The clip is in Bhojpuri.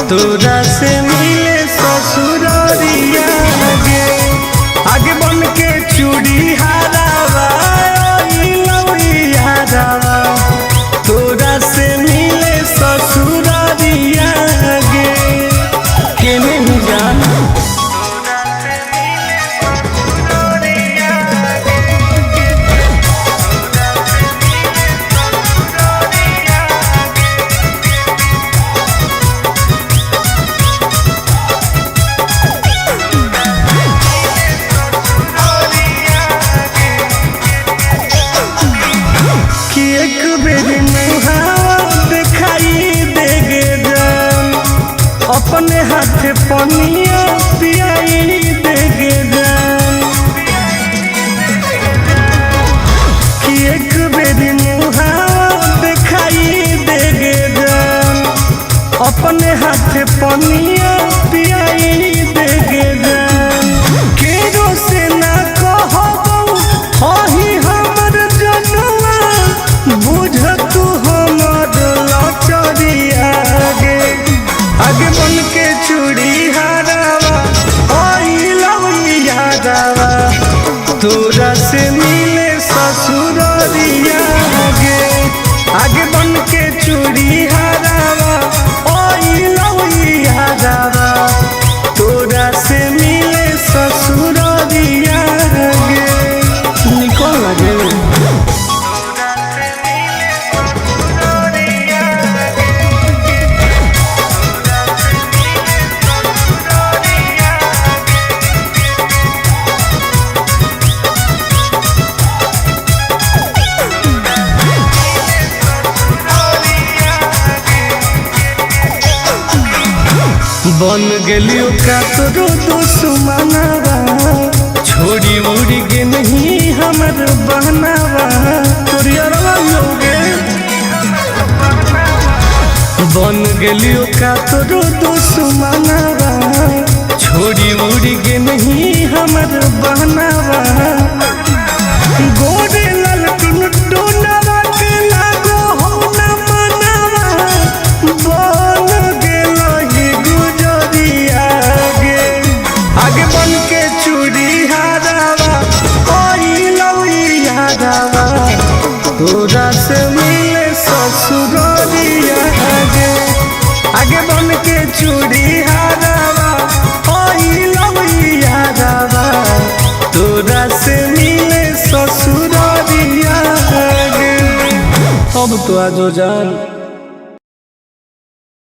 तोरा से मिले ससुरारिया गे आगे बन के चूड़ी हारावा हारावा तोरा से मिले ससुरारिया गे के नहीं जाना एक बेरी मुहावा दिखाई देगे जान अपने हाथ पनिया पियाई देगे जान कि एक बेरी मुहावा दिखाई देगे जान अपने हाथ पनिया पियाई देगे जान केरो से ना कहबो हही हमर जनुआ बुझ तू हमर लचरिया गे आगे बन के चूड़ी हारावा यादावा तोरा से मिले ससुरारिया गे आगे बन के चूड़ी हारावा यादावा तोरा से मिले ससुरारिया गे निकल लगे बन गेलियो का तोरो दुश्मनवा छोड़ी उड़ी गे नहीं हमर बहनावा तोरियरवा लोगे बन गेलियो का तोरो दुश्मनवा छोड़ी उड़ी गे नहीं हमर बहनावा गोरे लाल टुनटुनवा के लागो हो न मनावा बन गेलही गुजरिया गे आगे बन के चूड़ी हारावा यादावा तोरा से मिले ससुरारिया गे आगे बन के चूड़ी हारावा यादावा तोरा से मिले ससुरारिया गे अब तो आजो जान।